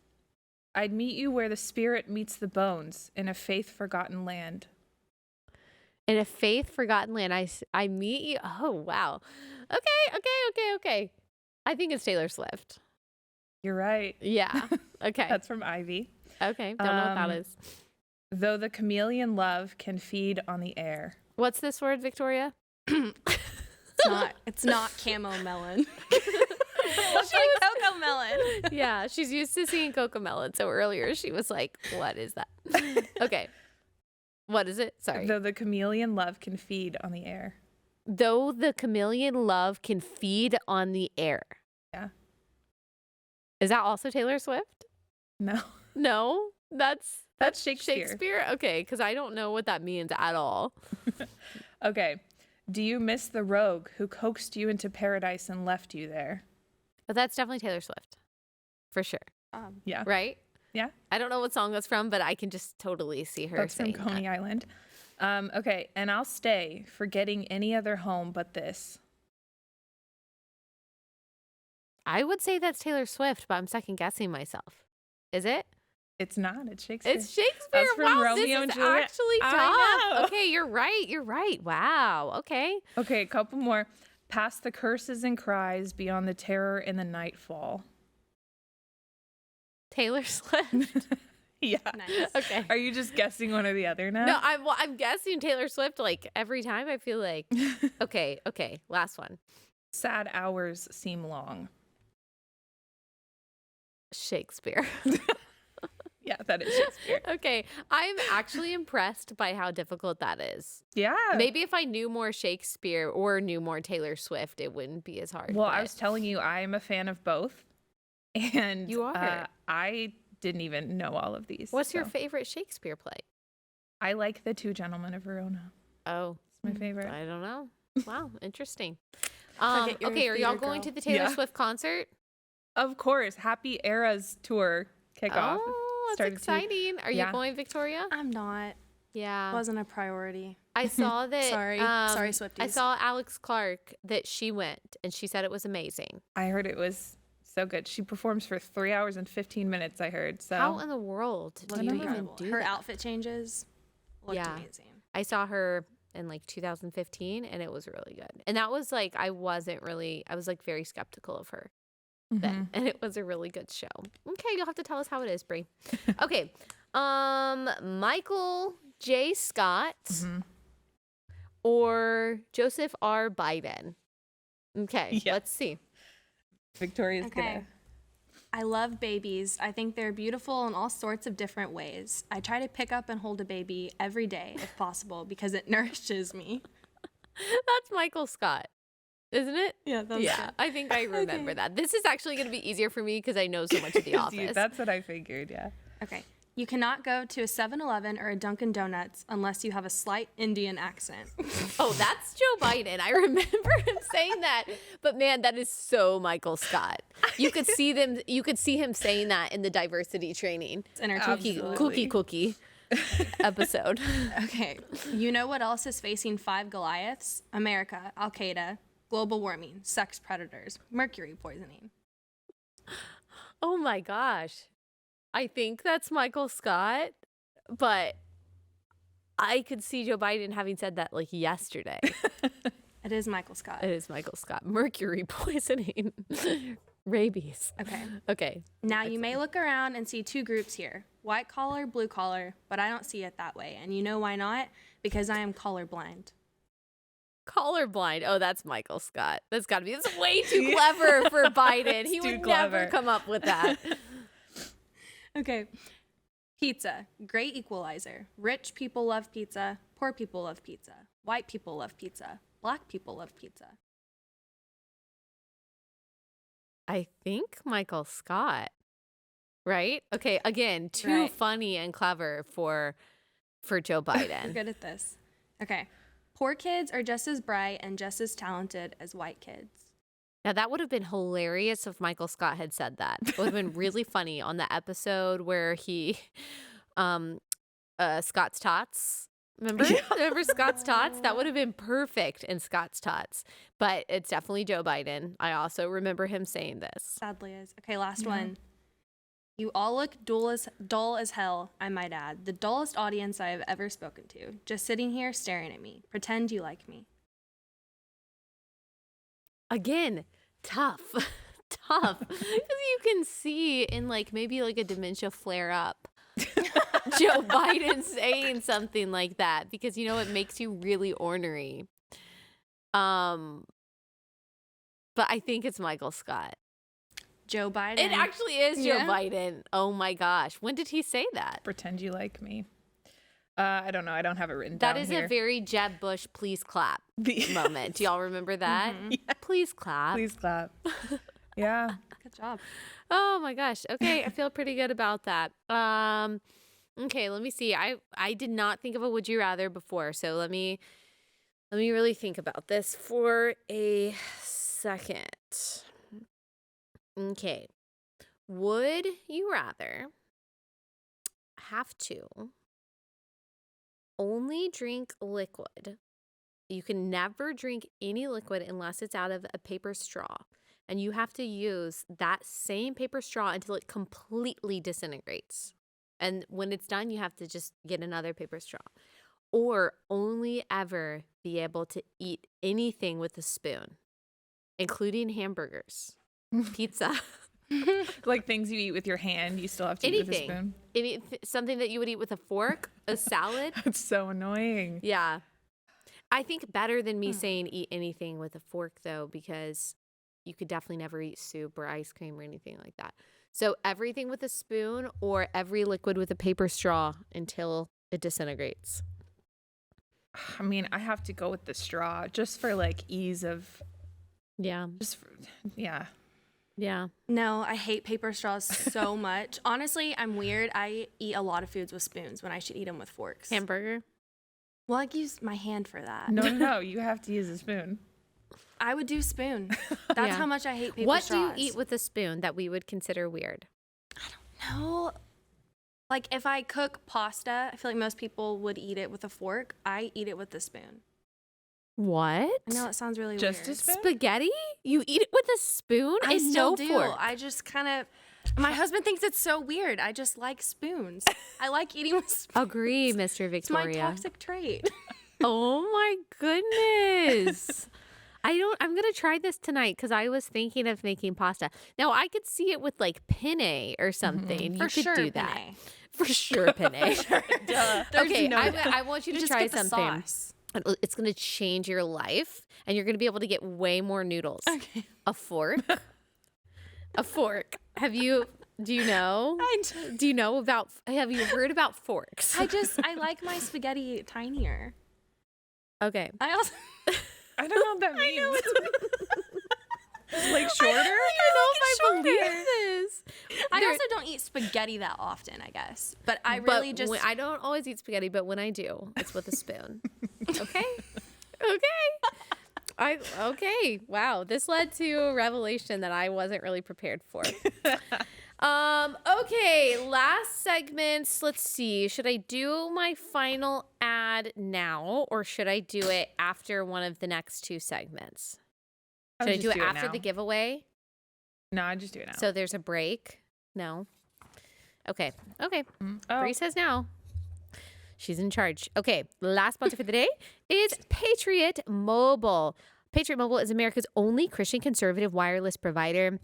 I'd meet you where the spirit meets the bones in a faith-forgotten land. In a faith-forgotten land, I meet you. Oh, wow. Okay. I think it's Taylor Swift. You're right. Yeah. Okay. That's from Ivy. Okay. Don't know what that is. Though the chameleon love can feed on the air. What's this word, Victoria? It's not camo melon. Looks like cocoa melon. Yeah, she's used to seeing Cocomelon. So earlier she was like, what is that? Okay. What is it? Sorry. Though the chameleon love can feed on the air. Though the chameleon love can feed on the air. Yeah. Is that also Taylor Swift? No. No, that's Shakespeare. Shakespeare? Okay, because I don't know what that means at all. Okay. Do you miss the rogue who coaxed you into paradise and left you there? But that's definitely Taylor Swift. For sure. Yeah. Right? Yeah. I don't know what song that's from, but I can just totally see her That's from saying Coney that. Island. Okay. And I'll stay, forgetting any other home but this. I would say that's Taylor Swift, but I'm second guessing myself. Is it? It's not. It's Shakespeare. It's Shakespeare. That's from Wow, Romeo this and is Juliet. actually tough. I know. Okay, you're right. Wow. Okay. Okay, a couple more. Past the curses and cries, beyond the terror in the nightfall. Taylor Swift. Yeah. Nice. Okay. Are you just guessing one or the other now? No, I'm guessing Taylor Swift like every time. I feel like okay. Last one. Sad hours seem long. Shakespeare. Yeah, that is Shakespeare. Okay, I'm actually impressed by how difficult that is. Yeah. Maybe if I knew more Shakespeare or knew more Taylor Swift, it wouldn't be as hard. Well, but I was telling you, I'm a fan of both. And You are. I didn't even know all of these. What's your so. favorite Shakespeare play? I like The Two Gentlemen of Verona. Oh, It's my favorite. I don't know. Wow, interesting. Forget your Okay, are y'all theater going girl. to the Taylor Yeah. Swift concert? Of course, Happy Eras tour kickoff. Oh, that's started to- exciting. Are you Yeah. going, Victoria? I'm not. Yeah. Wasn't a priority. I saw that. Sorry. Sorry, Swifties. I saw Alex Clark that she went and she said it was amazing. I heard it was so good. She performs for 3 hours and 15 minutes, I heard. So How in the world do Looked you even incredible. do Her that? outfit changes looked Yeah. amazing. I saw her in like 2015 and it was really good. And that was like, I was like very skeptical of her then. And it was a really good show. Okay, you'll have to tell us how it is, Brie. Okay. Michael J. Scott or Joseph R. Biden. Okay, Yeah. let's see. Victoria's Okay. gonna. I love babies. I think they're beautiful in all sorts of different ways. I try to pick up and hold a baby every day if possible because it nourishes me. That's Michael Scott, isn't it? Yeah, that's Yeah, I think I remember that. This is actually going to be easier for me because I know so much of The Office. That's what I figured, yeah. Okay. You cannot go to a 7-Eleven or a Dunkin' Donuts unless you have a slight Indian accent. Oh, that's Joe Biden. I remember him saying that. But man, that is so Michael Scott. You could see him saying that in the diversity training. It's entertaining. Cookie episode. Okay. You know what else is facing 5 Goliaths? America, Al Qaeda, global warming, sex predators, mercury poisoning. Oh my gosh. I think that's Michael Scott, but I could see Joe Biden having said that like yesterday. It is Michael Scott. It is Michael Scott. Mercury poisoning. Rabies. Okay. Okay. Now you may look around and see 2 groups here, white collar, blue collar, but I don't see it that way. And you know why not? Because I am colorblind. Colorblind. Oh, that's Michael Scott. That's got to be. That's way too clever for Biden. He Too would clever. never come up with that. Okay. Pizza, great equalizer. Rich people love pizza. Poor people love pizza. White people love pizza. Black people love pizza. I think Michael Scott. Right? Okay. Again, too Right. funny and clever for Joe We're Biden. good at this. Okay. Poor kids are just as bright and just as talented as white kids. Now that would have been hilarious if Michael Scott had said that. It would have been really funny on the episode where he, Scott's Tots. Remember? Remember Scott's Tots? That would have been perfect in Scott's Tots. But it's definitely Joe Biden. I also remember him saying this. Sadly is. Okay, last one. You all look dull as hell, I might add. The dullest audience I have ever spoken to. Just sitting here staring at me. Pretend you like me. Again, tough. Tough. Because you can see in like maybe like a dementia flare up. Joe Biden saying something like that because you know it makes you really ornery. But I think it's Michael Scott. Joe Biden. It actually is Joe Yeah. Biden. Oh my gosh. When did he say that? Pretend you like me. I don't know. I don't have it written That down is here. a very Jeb Bush please clap moment. Do y'all remember that? Please clap. Please clap. Yeah. Good job. Oh my gosh. Okay, I feel pretty good about that. Okay, let me see. I did not think of a would you rather before, so let me really think about this for a second. Okay. Would you rather have to only drink liquid? You can never drink any liquid unless it's out of a paper straw. And you have to use that same paper straw until it completely disintegrates. And when it's done, you have to just get another paper straw. Or only ever be able to eat anything with a spoon, including hamburgers, pizza, Like things you eat with your hand, you still have to eat with a anything. spoon. Something that you would eat with a fork, a salad. That's so annoying. Yeah. I think better than me saying eat anything with a fork, though, because you could definitely never eat soup or ice cream or anything like that. So everything with a spoon or every liquid with a paper straw until it disintegrates. I mean, I have to go with the straw just for like ease of, Yeah. yeah. Yeah. No, I hate paper straws so much. Honestly, I'm weird. I eat a lot of foods with spoons when I should eat them with forks. Hamburger. Well, I use my hand for that. No, you have to use a spoon. I would do spoon. That's Yeah. how much I hate paper What straws. do you eat with a spoon that we would consider weird? No. Like if I cook pasta, I feel like most people would eat it with a fork. I eat it with a spoon. What? I know it sounds really Just a weird. spoon? Spaghetti? You eat it with a spoon I and still no do. fork? I just kind of. My husband thinks it's so weird. I just like spoons. I like eating with spoons. Agree, Mr. It's my Victoria. toxic trait. Oh my goodness. I'm going to try this tonight because I was thinking of making pasta. Now, I could see it with like penne or something. You For could sure, do that. penne. For sure, penne. Duh. There's Okay, no doubt. I want you to just try get the something. sauce. It's going to change your life and you're going to be able to get way more noodles. Okay. A fork. A fork. Do you know? Have you heard about forks? I like my spaghetti tinier. Okay. I also. I don't know what that means. Like shorter? I don't know if I believe this. I There- also don't eat spaghetti that often, I guess. But I But really just. I don't always eat spaghetti, but when I do, it's with a spoon. Okay? Okay. Wow. This led to a revelation that I wasn't really prepared for. Okay, last segments. Let's see. Should I do my final ad now or should I do it after one of the next two segments? Should I do it after the giveaway? No, I just do it now. So there's a break? No. Okay. Oh. Bree says now. She's in charge. Okay, last sponsor for the day is Patriot Mobile. Patriot Mobile is America's only Christian conservative wireless provider.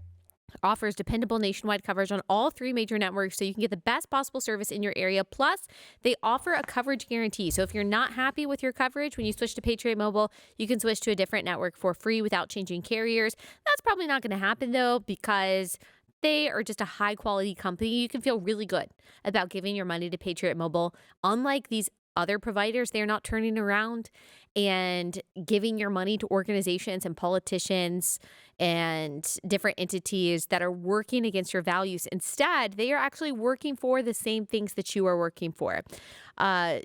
Offers dependable nationwide coverage on all three major networks so you can get the best possible service in your area. Plus, they offer a coverage guarantee. So if you're not happy with your coverage when you switch to Patriot Mobile, you can switch to a different network for free without changing carriers. That's probably not going to happen though because they are just a high quality company. You can feel really good about giving your money to Patriot Mobile. Unlike these other providers, they're not turning around and giving your money to organizations and politicians and different entities that are working against your values. Instead, they are actually working for the same things that you are working for.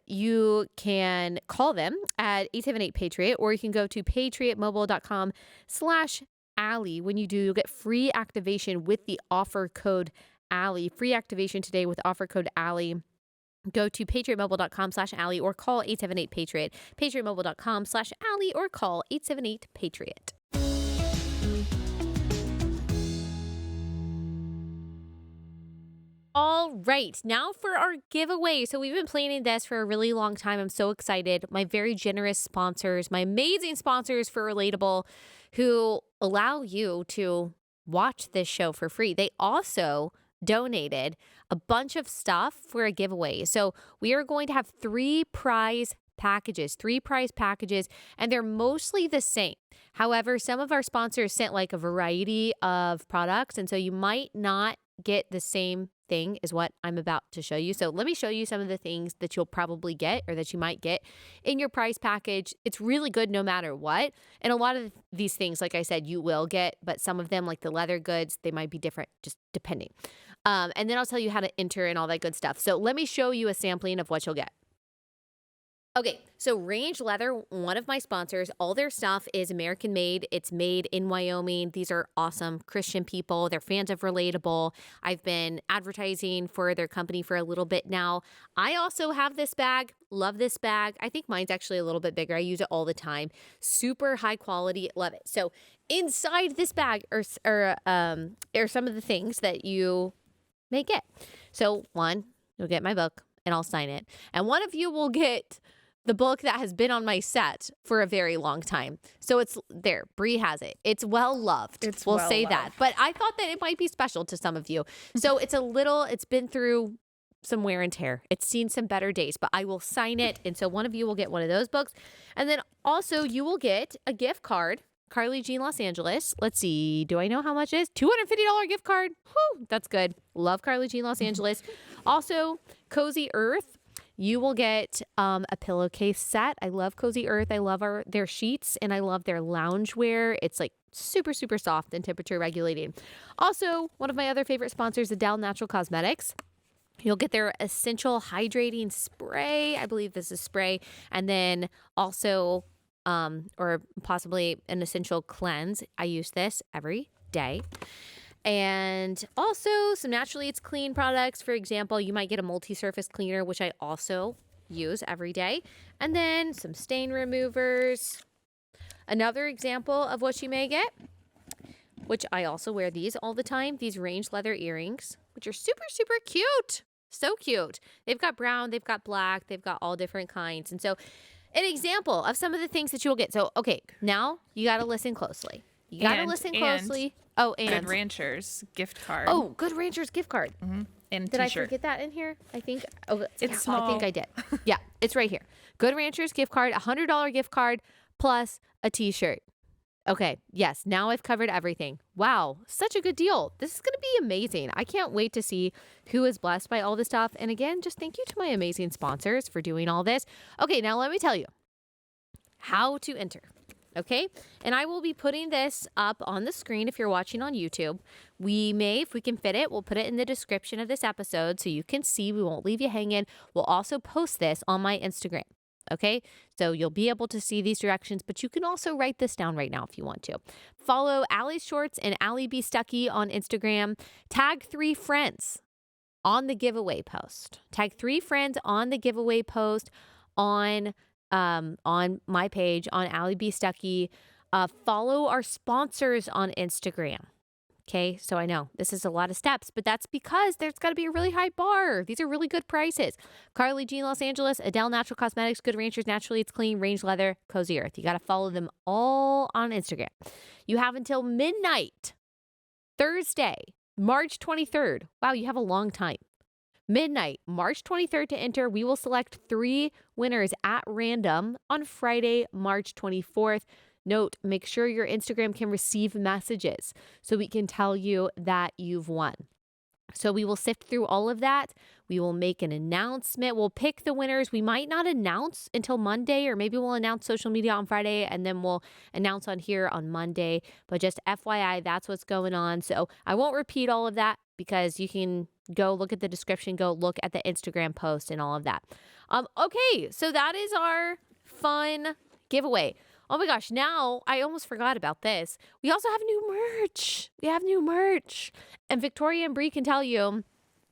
You can call them at 878-PATRIOT or you can go to patriotmobile.com/Allie. When you do, you'll get free activation with the offer code Allie. Free activation today with offer code Allie. Go to patriotmobile.com/Allie or call 878-PATRIOT. patriotmobile.com/Allie or call 878-PATRIOT. All right, now for our giveaway. So we've been planning this for a really long time. I'm so excited. My very generous sponsors, my amazing sponsors for Relatable, who allow you to watch this show for free. They also donated a bunch of stuff for a giveaway. So we are going to have three prize packages, and they're mostly the same. However, some of our sponsors sent like a variety of products, and so you might not get the same thing as what I'm about to show you. So let me show you some of the things that you'll probably get or that you might get in your prize package. It's really good no matter what. And a lot of these things, like I said, you will get, but some of them like the leather goods, they might be different just depending. And then I'll tell you how to enter and all that good stuff. So let me show you a sampling of what you'll get. Okay, so Range Leather, one of my sponsors, all their stuff is American made. It's made in Wyoming. These are awesome Christian people. They're fans of Relatable. I've been advertising for their company for a little bit now. I also have this bag. Love this bag. I think mine's actually a little bit bigger. I use it all the time. Super high quality. Love it. So inside this bag are some of the things that you may get. So one, you'll get my book and I'll sign it. And one of you will get the book that has been on my set for a very long time. So it's there. Bree has it. It's well loved. We'll say that. But I thought that it might be special to some of you. So it's been through some wear and tear. It's seen some better days, but I will sign it. And so one of you will get one of those books. And then also you will get a gift card Carly Jean Los Angeles. Let's see. Do I know how much it is? $250 gift card. Whew, that's good. Love Carly Jean Los Angeles. Also, Cozy Earth. You will get a pillowcase set. I love Cozy Earth. I love their sheets, and I love their loungewear. It's like super, super soft and temperature regulating. Also, one of my other favorite sponsors, Adele Natural Cosmetics. You'll get their essential hydrating spray. I believe this is spray. And then also, or possibly an essential cleanse. I use this every day. And also some Naturally It's Clean products. For example, you might get a multi-surface cleaner, which I also use every day. And then some stain removers. Another example of what you may get, which I also wear these all the time, these range leather earrings, which are super, super cute. So cute. They've got brown, they've got black, they've got all different kinds. And so an example of some of the things that you'll get. So, okay, now you got to listen closely. You got to listen closely. Oh, and Good Ranchers gift card. Oh, Good Ranchers gift card. Mm-hmm. And did t-shirt. I forget that in here? I think. Oh, it's small. I think I did. Yeah, it's right here. Good Ranchers gift card, $100 gift card plus a t-shirt. Okay, yes, now I've covered everything. Wow, such a good deal. This is going to be amazing. I can't wait to see who is blessed by all this stuff. And again, just thank you to my amazing sponsors for doing all this. Okay, now let me tell you how to enter. Okay, and I will be putting this up on the screen if you're watching on YouTube. We may, if we can fit it, we'll put it in the description of this episode so you can see. We won't leave you hanging. We'll also post this on my Instagram. Okay, so you'll be able to see these directions, but you can also write this down right now if you want to. Follow Allie Shorts and Allie Beth Stuckey on Instagram. Tag 3 friends on the giveaway post. Tag 3 friends on the giveaway post on my page on Allie Beth Stuckey. Follow our sponsors on Instagram. Okay, so I know this is a lot of steps, but that's because there's got to be a really high bar. These are really good prices. Carly Jean Los Angeles, Adele Natural Cosmetics, Good Ranchers, Naturally It's Clean, Range Leather, Cozy Earth. You got to follow them all on Instagram. You have until midnight, Thursday, March 23rd. Wow, you have a long time. Midnight, March 23rd to enter. We will select 3 winners at random on Friday, March 24th. Note, make sure your Instagram can receive messages so we can tell you that you've won. So we will sift through all of that. We will make an announcement. We'll pick the winners. We might not announce until Monday, or maybe we'll announce social media on Friday and then we'll announce on here on Monday. But just FYI, that's what's going on. So I won't repeat all of that because you can go look at the description, go look at the Instagram post and all of that. Okay, so that is our fun giveaway. Oh my gosh, now I almost forgot about this. We also have new merch. And Victoria and Bree can tell you,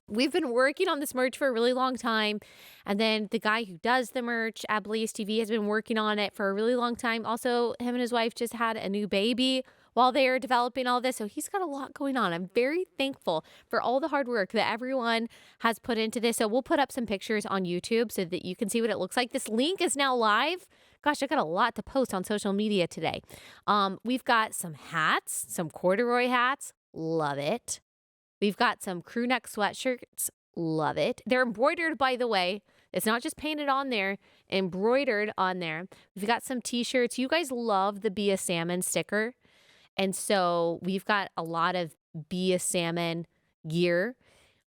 we've been working on this merch for a really long time. And then the guy who does the merch at Blaze TV has been working on it for a really long time. Also, him and his wife just had a new baby while they are developing all this. So he's got a lot going on. I'm very thankful for all the hard work that everyone has put into this. So we'll put up some pictures on YouTube so that you can see what it looks like. This link is now live. Gosh, I got a lot to post on social media today. We've got some hats, some corduroy hats. Love it. We've got some crew neck sweatshirts. Love it. They're embroidered, by the way. It's not just painted on there, embroidered on there. We've got some t-shirts. You guys love the Be a Salmon sticker. And so we've got a lot of Be a Salmon gear.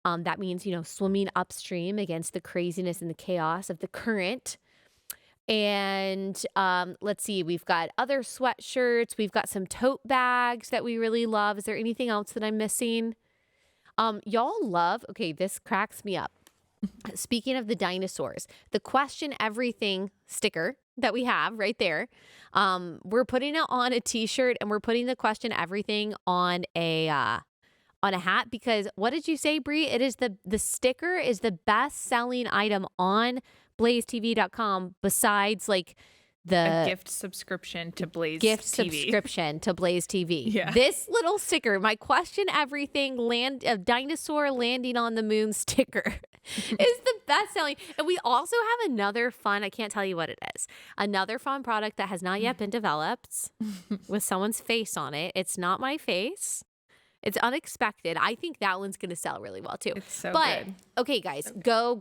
That means, swimming upstream against the craziness and the chaos of the current. And let's see, we've got other sweatshirts. We've got some tote bags that we really love. Is there anything else that I'm missing? Y'all love, okay, this cracks me up. Speaking of the dinosaurs, the Question Everything sticker that we have right there, we're putting it on a t-shirt and we're putting the Question Everything on a hat because what did you say, Bree? It is the sticker is the best selling item on blazetv.com besides like a gift subscription to Blaze TV. Yeah. This little sticker, my Question Everything dinosaur landing on the moon sticker is the best selling. And we also have another fun, I can't tell you what it is, another fun product that has not yet been developed with someone's face on it. It's not my face. It's unexpected. I think that one's going to sell really well too. It's so good. Okay, guys, go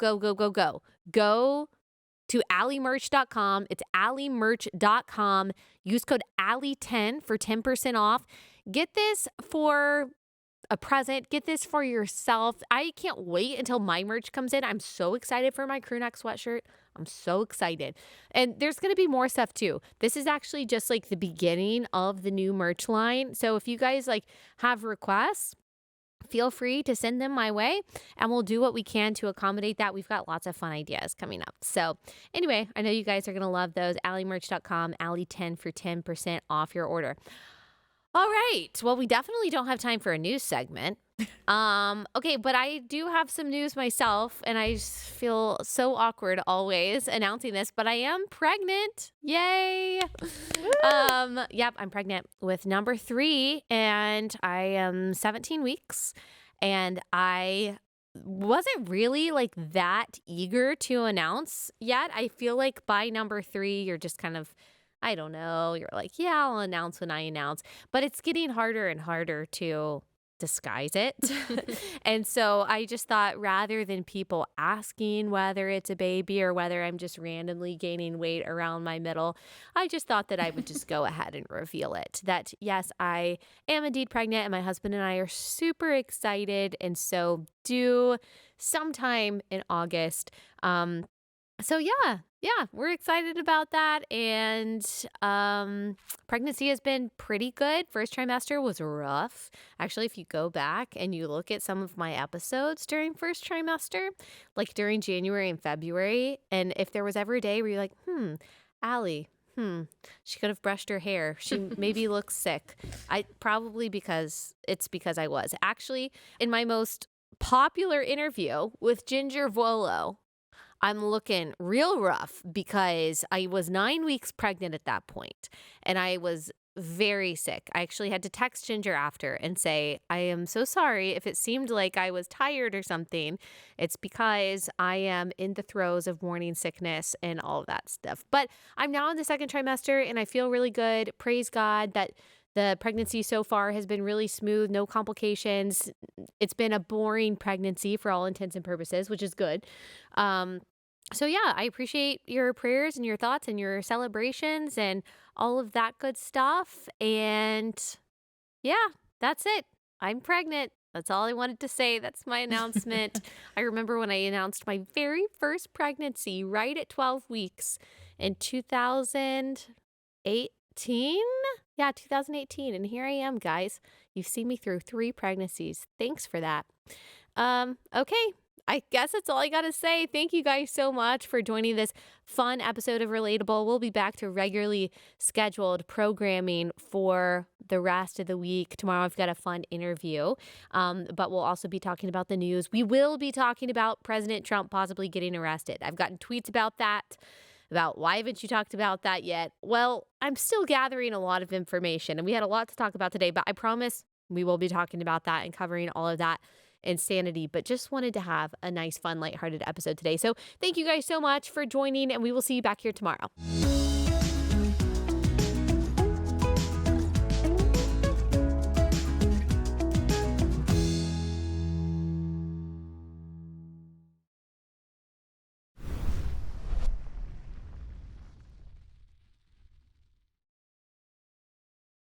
to alliemerch.com. It's alliemerch.com. Use code Allie10 for 10% off. Get this for a present. Get this for yourself. I can't wait until my merch comes in. I'm so excited for my crewneck sweatshirt. I'm so excited. And there's going to be more stuff too. This is actually just like the beginning of the new merch line. So if you guys like have requests, feel free to send them my way and we'll do what we can to accommodate that. We've got lots of fun ideas coming up. So anyway, I know you guys are going to love those. alliemerch.com, Allie10 for 10% off your order. All right. Well, we definitely don't have time for a news segment. Okay, but I do have some news myself, and I just feel so awkward always announcing this, but I am pregnant. Yay. Yep, I'm pregnant with number 3, and I am 17 weeks, and I wasn't really like that eager to announce yet. I feel like by number 3, you're just kind of, I don't know. You're like, yeah, I'll announce when I announce. But it's getting harder and harder to disguise it. And so I just thought rather than people asking whether it's a baby or whether I'm just randomly gaining weight around my middle, I just thought that I would just go ahead and reveal it. That yes, I am indeed pregnant and my husband and I are super excited. And so due sometime in August. So yeah, we're excited about that. And pregnancy has been pretty good. First trimester was rough. Actually, if you go back and you look at some of my episodes during first trimester, like during January and February, and if there was ever a day where you're like, Allie, she could have brushed her hair. She maybe looks sick. Because I was. Actually, in my most popular interview with Ginger Volo, I'm looking real rough because I was 9 weeks pregnant at that point and I was very sick. I actually had to text Ginger after and say, I am so sorry if it seemed like I was tired or something. It's because I am in the throes of morning sickness and all of that stuff. But I'm now in the second trimester and I feel really good. Praise God that the pregnancy so far has been really smooth, no complications. It's been a boring pregnancy for all intents and purposes, which is good. So yeah, I appreciate your prayers and your thoughts and your celebrations and all of that good stuff. And yeah, that's it. I'm pregnant. That's all I wanted to say. That's my announcement. I remember when I announced my very first pregnancy right at 12 weeks in 2018. Yeah, 2018. And here I am, guys. You've seen me through 3 pregnancies. Thanks for that. Okay. I guess that's all I got to say. Thank you guys so much for joining this fun episode of Relatable. We'll be back to regularly scheduled programming for the rest of the week. Tomorrow I've got a fun interview, but we'll also be talking about the news. We will be talking about President Trump possibly getting arrested. I've gotten tweets about that, about why haven't you talked about that yet? Well, I'm still gathering a lot of information, and we had a lot to talk about today, but I promise we will be talking about that and covering all of that insanity, but just wanted to have a nice, fun, lighthearted episode today. So thank you guys so much for joining, and we will see you back here tomorrow.